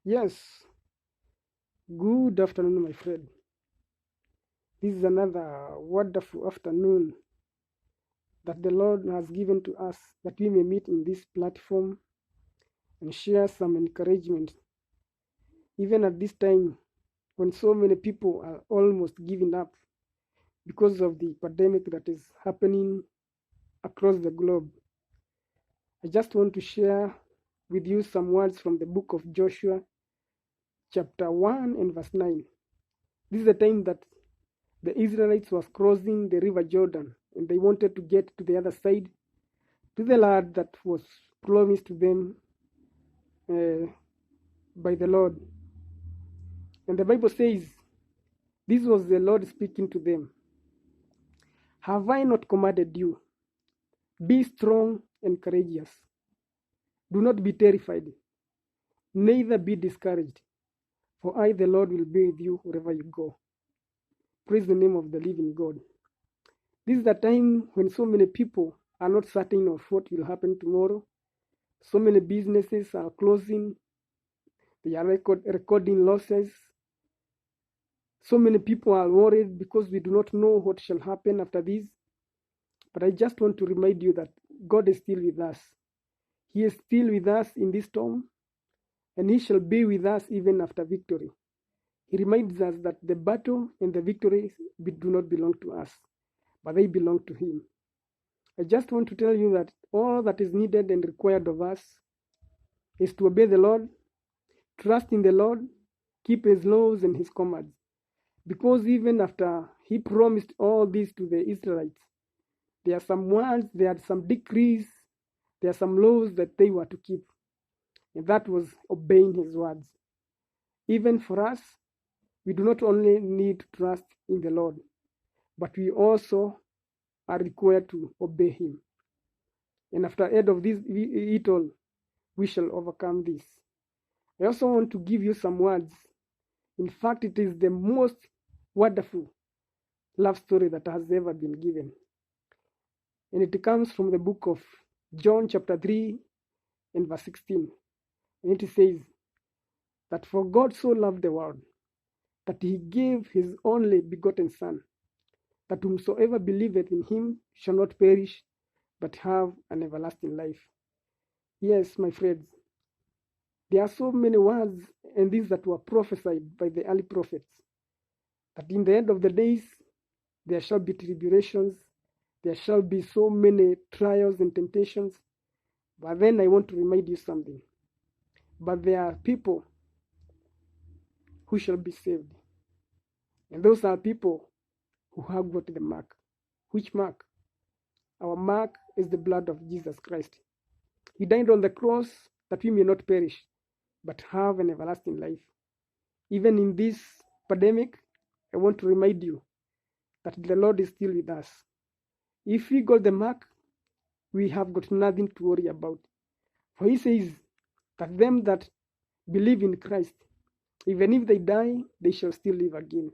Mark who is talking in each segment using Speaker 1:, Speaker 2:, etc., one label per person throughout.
Speaker 1: Yes, good afternoon, my friend. This is another wonderful afternoon that the Lord has given to us that we may meet in this platform and share some encouragement. Even at this time when so many people are almost giving up because of the pandemic that is happening across the globe, I just want to share with you some words from the book of Joshua, chapter 1 and verse 9. This is the time that the Israelites was crossing the river Jordan and they wanted to get to the other side to the land that was promised to them uh, by the Lord. And the Bible says, this was the Lord speaking to them. Have I not commanded you? Be strong and courageous. Do not be terrified, neither be discouraged, for I, the Lord, will be with you wherever you go. Praise the name of the living God. This is the time when so many people are not certain of what will happen tomorrow. So many businesses are closing. They are recording losses. So many people are worried because we do not know what shall happen after this. But I just want to remind you that God is still with us. He is still with us in this storm, and He shall be with us even after victory. He reminds us that the battle and the victory do not belong to us, but they belong to Him. I just want to tell you that all that is needed and required of us is to obey the Lord, trust in the Lord, keep His laws and His commands. Because even after He promised all this to the Israelites, there are some words, there are some decrees, there are some laws that they were to keep. And that was obeying His words. Even for us, we do not only need to trust in the Lord, but we also are required to obey Him. And after the end of this it all, we shall overcome this. I also want to give you some words. In fact, it is the most wonderful love story that has ever been given. And it comes from the book of John chapter 3 and verse 16. And it says that for God so loved the world that He gave His only begotten Son, that whomsoever believeth in Him shall not perish, but have an everlasting life. Yes, my friends, there are so many words and these that were prophesied by the early prophets, that in the end of the days there shall be tribulations, there shall be so many trials and temptations. But then I want to remind you something. But there are people who shall be saved. And those are people who have got the mark. Which mark? Our mark is the blood of Jesus Christ. He died on the cross that we may not perish, but have an everlasting life. Even in this pandemic, I want to remind you that the Lord is still with us. If we got the mark, we have got nothing to worry about. For He says that them that believe in Christ, even if they die, they shall still live again.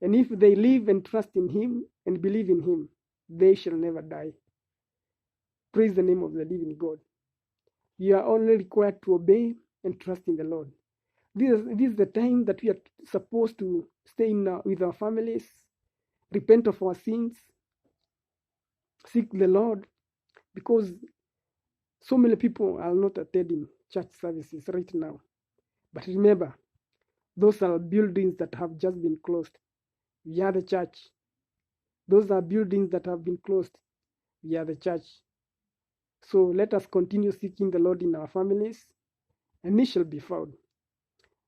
Speaker 1: And if they live and trust in Him and believe in Him, they shall never die. Praise the name of the living God. You are only required to obey and trust in the Lord. This is the time that we are supposed to stay with our families, repent of our sins, seek the Lord, because so many people are not attending church services right now. But remember, those are buildings that have just been closed. We are the church. Those are buildings that have been closed. We are the church. So let us continue seeking the Lord in our families, and He shall be found.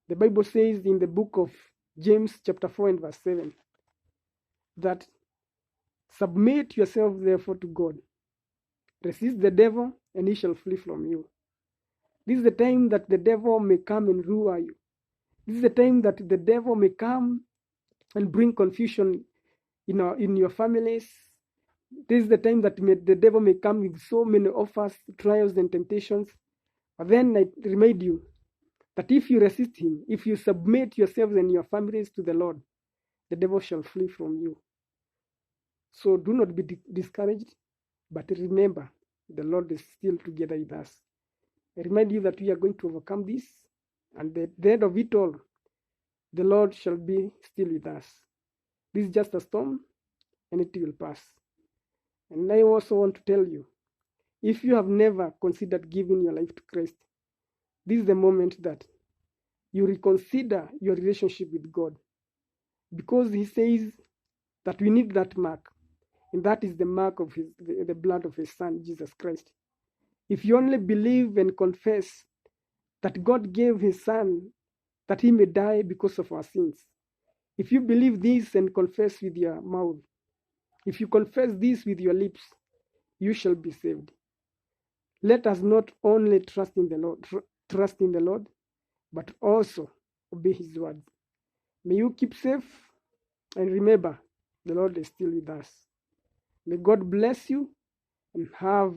Speaker 1: The Bible says in the book of James chapter 4 and verse 7 that submit yourself therefore to God. Resist the devil and he shall flee from you. This is the time that the devil may come and rule you. This is the time that the devil may come and bring confusion in your families. This is the time that the devil may come with so many offers, trials, and temptations. But then I remind you that if you resist him, if you submit yourselves and your families to the Lord, the devil shall flee from you. So do not be discouraged, but remember, the Lord is still together with us. I remind you that we are going to overcome this, And at the end of it all, the Lord shall be still with us. This is just a storm, and it will pass. And I also want to tell you, if you have never considered giving your life to Christ, this is the moment that you reconsider your relationship with God, because He says that we need that mark, and that is the mark of the blood of His Son, Jesus Christ. If you only believe and confess that God gave His Son that He may die because of our sins, if you believe this and confess with your mouth, if you confess this with your lips, you shall be saved. Let us not only trust in the Lord, but also obey His word. May you keep safe, and remember, the Lord is still with us. May God bless you, and have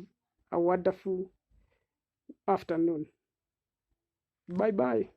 Speaker 1: a wonderful afternoon. Bye-bye.